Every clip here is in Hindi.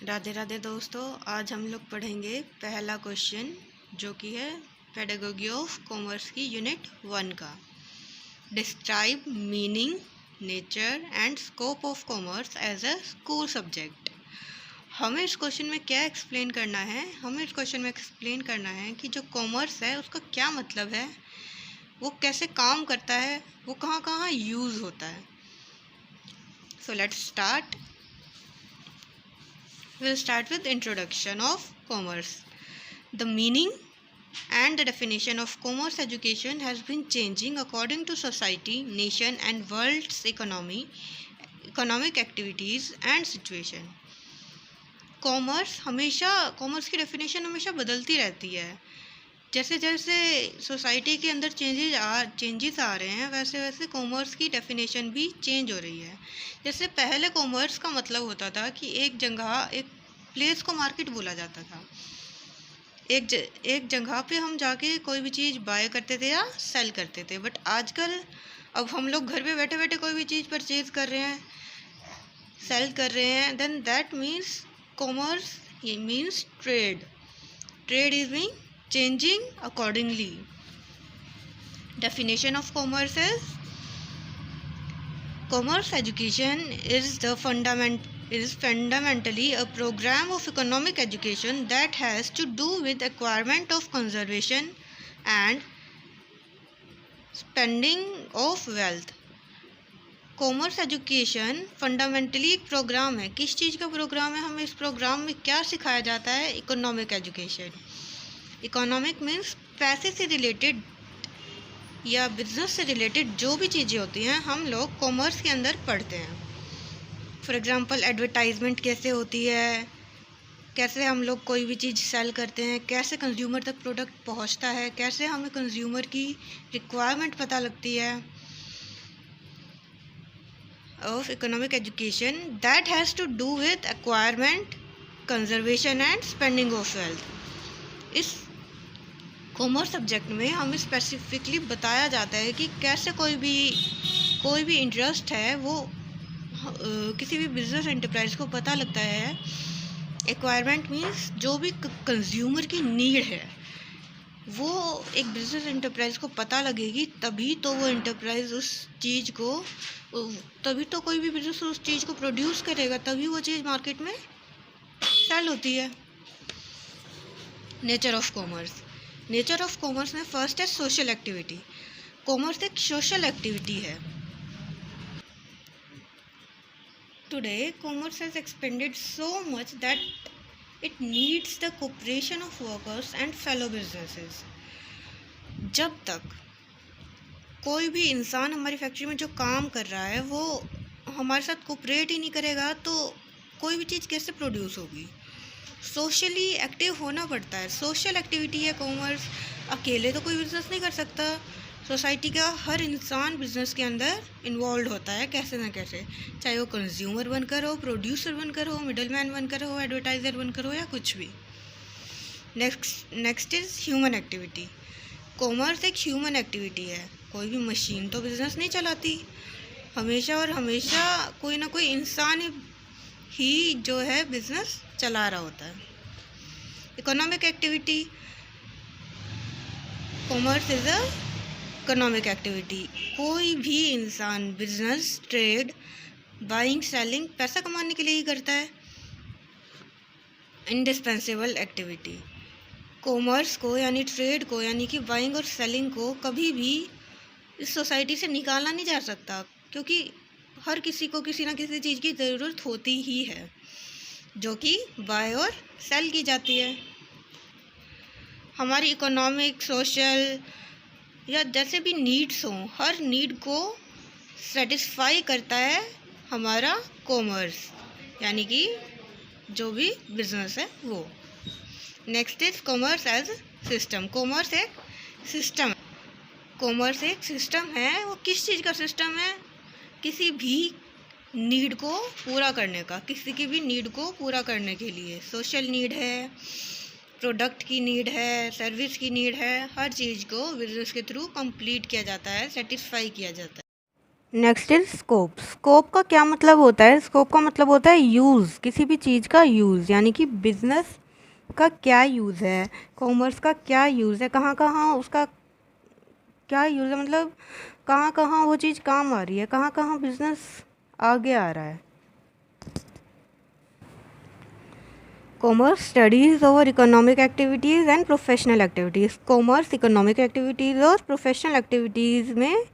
राधे राधे दोस्तों, आज हम लोग पढ़ेंगे पहला क्वेश्चन जो कि है पेडागोगी ऑफ कॉमर्स की यूनिट 1 का। Describe meaning, nature and scope of commerce as a school subject. हमें इस क्वेश्चन में क्या एक्सप्लेन करना है? हमें इस क्वेश्चन में एक्सप्लेन करना है कि जो कॉमर्स है उसका क्या मतलब है, वो कैसे काम करता है, वो कहाँ कहाँ यूज़ होता है। So let's start. We'll start with introduction of commerce. The meaning and the definition of commerce education has been changing according to society, nation and world's economic activities and situation. Commerce की डेफिनेशन हमेशा बदलती रहती है। जैसे जैसे सोसाइटी के अंदर चेंजेस आ रहे हैं, वैसे वैसे कॉमर्स की डेफिनेशन भी चेंज हो रही है। जैसे पहले कॉमर्स का मतलब होता था कि एक प्लेस को मार्केट बोला जाता था। एक जगह पे हम जाके कोई भी चीज़ बाय करते थे या सेल करते थे। बट आजकल अब हम लोग घर पे बैठे बैठे कोई भी चीज़ परचेज कर रहे हैं, सेल कर रहे हैं। Then that means commerce means trade is mean changing accordingly. Definition of commerce is: commerce education is fundamentally a program of economic education that has to do with acquirement of conservation and spending of wealth. Commerce education fundamentally एक प्रोग्राम है। किस चीज़ का प्रोग्राम है? हमें इस प्रोग्राम में क्या सिखाया जाता है? Economic education. इकोनॉमिक मीन्स पैसे से रिलेटेड या बिजनेस से रिलेटेड जो भी चीज़ें होती हैं हम लोग कॉमर्स के अंदर पढ़ते हैं। फॉर एग्जांपल एडवर्टाइजमेंट कैसे होती है, कैसे हम लोग कोई भी चीज़ सेल करते हैं, कैसे कंज्यूमर तक प्रोडक्ट पहुंचता है, कैसे हमें कंज्यूमर की रिक्वायरमेंट पता लगती है। Of economic education that has to do with acquirement, conservation and spending of wealth. इस कॉमर्स सब्जेक्ट में हमें स्पेसिफिकली बताया जाता है कि कैसे कोई भी इंटरेस्ट है वो किसी भी बिजनेस एंटरप्राइज को पता लगता है। एक्वायरमेंट मीन्स जो भी कंज्यूमर की नीड है वो एक बिजनेस एंटरप्राइज को पता लगेगी, तभी तो वो एंटरप्राइज तभी तो कोई भी बिजनेस उस चीज़ को प्रोड्यूस करेगा, तभी वो चीज़ मार्केट में सेल होती है। Nature of commerce. Nature of commerce में फर्स्ट है सोशल एक्टिविटी। कॉमर्स एक सोशल एक्टिविटी है। Today commerce has expanded so much that it needs the cooperation of workers and fellow businesses. जब तक कोई भी इंसान हमारी फैक्ट्री में जो काम कर रहा है वो हमारे साथ कोऑपरेट ही नहीं करेगा तो कोई भी चीज़ कैसे प्रोड्यूस होगी? सोशली एक्टिव होना पड़ता है। सोशल एक्टिविटी है कॉमर्स। अकेले तो कोई बिजनेस नहीं कर सकता। सोसाइटी का हर इंसान बिजनेस के अंदर इन्वॉल्व होता है कैसे ना कैसे, चाहे वो कंज्यूमर बनकर हो, प्रोड्यूसर बनकर हो, मिडलमैन बनकर हो, एडवर्टाइज़र बनकर हो या कुछ भी। Next is human activity. Commerce एक ह्यूमन एक्टिविटी है। कोई भी मशीन तो बिजनेस नहीं चलाती। हमेशा कोई ना कोई इंसान ही जो है बिजनेस चला रहा होता है। Economic activity. Commerce is a economic activity. कोई भी इंसान बिजनेस, ट्रेड, बाइंग, सेलिंग पैसा कमाने के लिए ही करता है। Indispensable activity. कॉमर्स को यानी ट्रेड को यानी कि बाइंग और सेलिंग को कभी भी इस सोसाइटी से निकाला नहीं जा सकता, क्योंकि हर किसी को किसी ना किसी चीज़ की ज़रूरत होती ही है जो कि बाय और सेल की जाती है। हमारी इकोनॉमिक, सोशल या जैसे भी नीड्स हों, हर नीड को सेटिस्फाई करता है हमारा कॉमर्स, यानी कि जो भी बिजनेस है वो। Next is commerce as system. Commerce एक सिस्टम है। वो किस चीज़ का सिस्टम है? किसी भी नीड को पूरा करने का, किसी की भी नीड को पूरा करने के लिए। सोशल नीड है, प्रोडक्ट की नीड है, सर्विस की नीड है, हर चीज़ को बिजनेस के थ्रू कंप्लीट किया जाता है, सेटिस्फाई किया जाता है। Next is scope. स्कोप का क्या मतलब होता है? स्कोप का मतलब होता है यूज़, किसी भी चीज़ का यूज़, यानी कि बिजनेस का क्या यूज़ है, कॉमर्स का क्या यूज़ है, कहाँ कहाँ उसका क्या यूज़ है, मतलब कहाँ कहाँ वो चीज़ काम आ रही है, कहाँ कहाँ बिजनेस आगे आ रहा है। Commerce studies over economic activities and professional activities. Commerce economic activities और प्रोफेशनल एक्टिविटीज़ में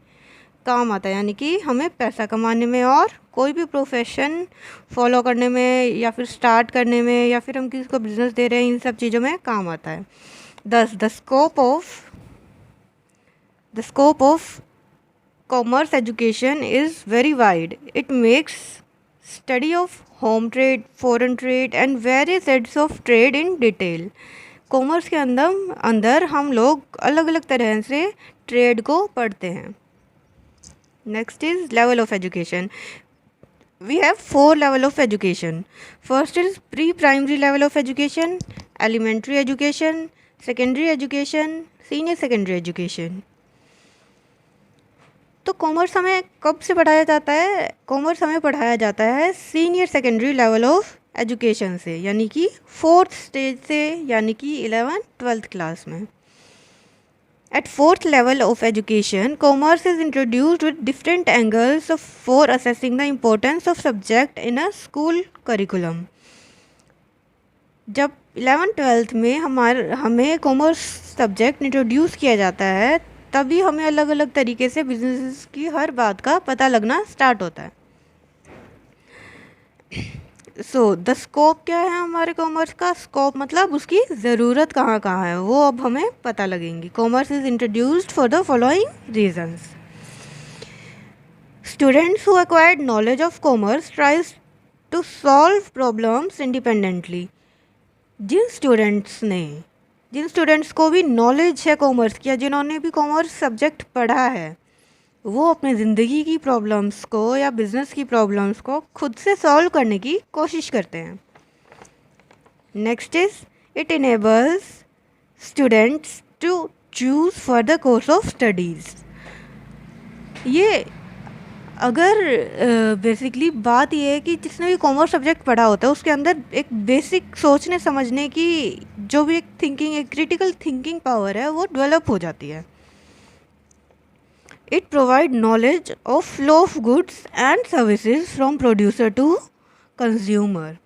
काम आता है, यानी कि हमें पैसा कमाने में और कोई भी प्रोफेशन फॉलो करने में या फिर स्टार्ट करने में या फिर हम किसी को बिजनेस दे रहे हैं, इन सब चीज़ों में काम आता है। The scope of commerce education is very wide. It makes study of home trade, foreign trade and various heads of trade in detail. Commerce के अंदर हम लोग अलग अलग तरह से ट्रेड को पढ़ते हैं। Next is level of education. We have 4 level of education. First is pre primary level of education, elementary education, secondary education, senior secondary education. तो कॉमर्स हमें कब से पढ़ाया जाता है? कॉमर्स हमें पढ़ाया जाता है senior secondary level of education से, यानी कि 4th स्टेज से, यानी कि 11th-12th क्लास में। At 4th level of education commerce is introduced with different angles for assessing the importance of subject in a school curriculum. जब 11th-12th में हमें कॉमर्स सब्जेक्ट इंट्रोड्यूस किया जाता है, तभी हमें अलग अलग तरीके से बिजनेस की हर बात का पता लगना स्टार्ट होता है। सो द स्कोप क्या है हमारे कॉमर्स का? स्कोप मतलब उसकी ज़रूरत कहाँ कहाँ है, वो अब हमें पता लगेंगी। Commerce is introduced for the following reasons. Students who acquired knowledge of commerce tries to solve problems independently. जिन स्टूडेंट्स को भी नॉलेज है कॉमर्स की, या जिन्होंने भी कॉमर्स सब्जेक्ट पढ़ा है, वो अपने ज़िंदगी की प्रॉब्लम्स को या बिज़नेस की प्रॉब्लम्स को खुद से सॉल्व करने की कोशिश करते हैं। Next is it enables students to choose for the course of studies. ये अगर बेसिकली बात ये है कि जिसने भी कॉमर्स सब्जेक्ट पढ़ा होता है, उसके अंदर एक बेसिक सोचने समझने की जो भी एक क्रिटिकल थिंकिंग पावर है, वो डेवलप हो जाती है। It provide knowledge of flow of goods and services from producer to consumer.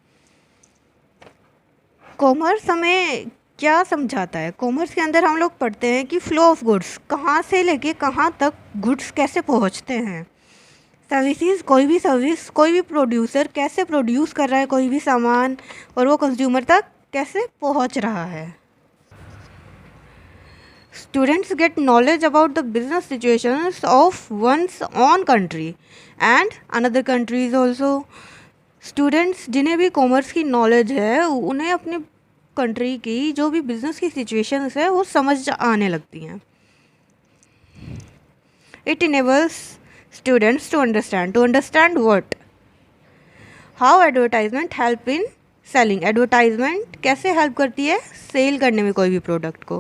Commerce हमें क्या समझाता है? कॉमर्स के अंदर हम लोग पढ़ते हैं कि फ्लो ऑफ गुड्स, कहाँ से लेके कहाँ तक गुड्स कैसे पहुँचते हैं। सर्विसेज, कोई भी सर्विस, कोई भी प्रोड्यूसर कैसे प्रोड्यूस कर रहा है कोई भी सामान, और वो कंज्यूमर तक कैसे पहुंच रहा है। Students get knowledge about the business situations of one's on country and another countries also. Students जिन्हें भी कॉमर्स की नॉलेज है, उन्हें अपनी कंट्री की जो भी बिजनेस की सिचुएशंस है वो समझ आने लगती हैं। It enables students to understand what, how advertisement help in selling, advertisement कैसे help करती है सेल करने में कोई भी प्रोडक्ट को।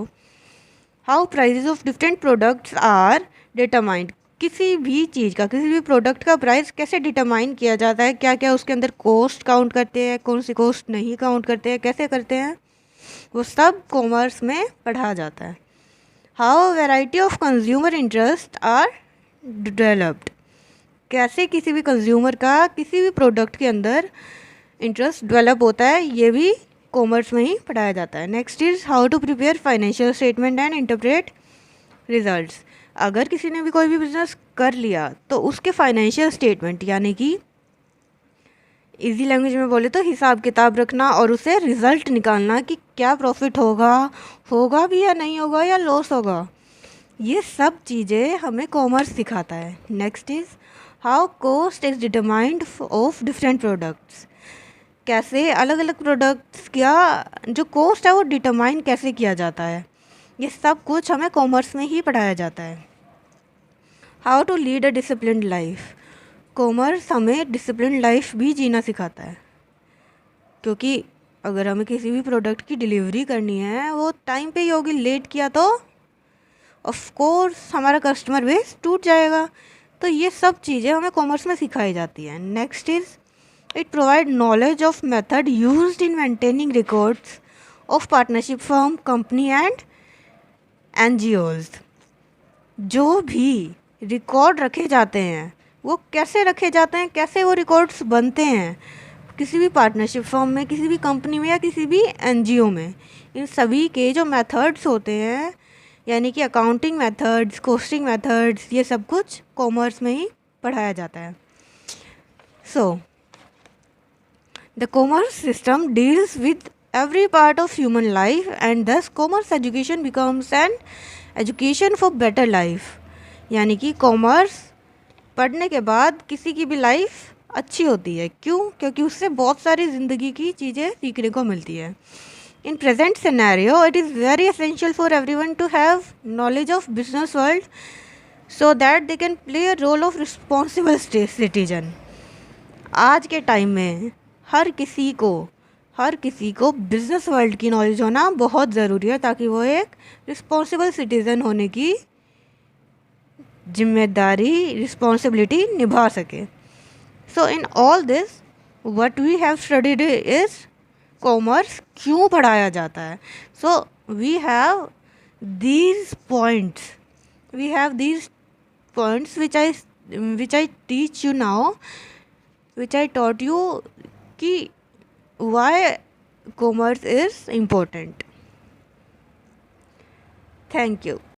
how prices of different products are determined, किसी भी चीज़ का, किसी भी प्रोडक्ट का प्राइस कैसे डिटरमाइन किया जाता है, क्या क्या उसके अंदर कॉस्ट काउंट करते हैं, कौन सी कॉस्ट नहीं काउंट करते हैं, कैसे करते हैं, वो सब कॉमर्स में पढ़ा जाता है। how variety of consumer interest are developed, कैसे किसी भी कंज्यूमर का किसी भी प्रोडक्ट के अंदर इंटरेस्ट डेवलप होता है, ये भी कॉमर्स में ही पढ़ाया जाता है। Next is how to prepare financial statement and interpret results. अगर किसी ने भी कोई भी बिजनेस कर लिया तो उसके फाइनेंशियल स्टेटमेंट, यानी कि इजी लैंग्वेज में बोले तो हिसाब किताब रखना और उसे रिज़ल्ट निकालना कि क्या प्रॉफिट होगा भी या नहीं होगा या लॉस होगा, ये सब चीज़ें हमें कॉमर्स सिखाता है। Next is how cost is determined of different products, कैसे अलग अलग प्रोडक्ट्स का जो कॉस्ट है वो डिटरमाइन कैसे किया जाता है, ये सब कुछ हमें कॉमर्स में ही पढ़ाया जाता है। How to lead a disciplined life, commerce हमें डिसिप्लिन्ड लाइफ भी जीना सिखाता है, क्योंकि अगर हमें किसी भी प्रोडक्ट की डिलीवरी करनी है, वो टाइम पे ही होगी, लेट किया तो ऑफ कोर्स हमारा कस्टमर बेस टूट जाएगा। तो ये सब चीज़ें हमें कॉमर्स में सिखाई जाती हैं. Next is it provide knowledge of method used in maintaining records of partnership firm, company and NGOs. जो भी रिकॉर्ड रखे जाते हैं वो कैसे रखे जाते हैं, कैसे वो रिकॉर्ड्स बनते हैं किसी भी पार्टनरशिप फर्म में, किसी भी कंपनी में या किसी भी NGO में, इन सभी के जो मेथड्स होते हैं, यानी कि अकाउंटिंग मेथड्स, कॉस्टिंग मेथड्स, ये सब कुछ कॉमर्स में ही पढ़ाया जाता है. So the commerce system deals with every part of human life and thus commerce education becomes an education for better life. यानी कि कॉमर्स पढ़ने के बाद किसी की भी लाइफ अच्छी होती है. क्यों? क्योंकि उससे बहुत सारी ज़िंदगी की चीज़ें सीखने को मिलती है. In present scenario, it is very essential for everyone to have knowledge of business world so that they can play a role of responsible citizen. आज के टाइम में हर किसी को बिजनेस वर्ल्ड की नॉलेज होना बहुत ज़रूरी है ताकि वो एक रिस्पॉन्सिबल सिटीज़न होने की जिम्मेदारी, रिस्पॉन्सिबिलिटी निभा सके. So in all this what we have studied is commerce क्यों पढ़ाया जाता है. So we have these points which I teach you now, which I taught you कि why commerce is important. Thank you.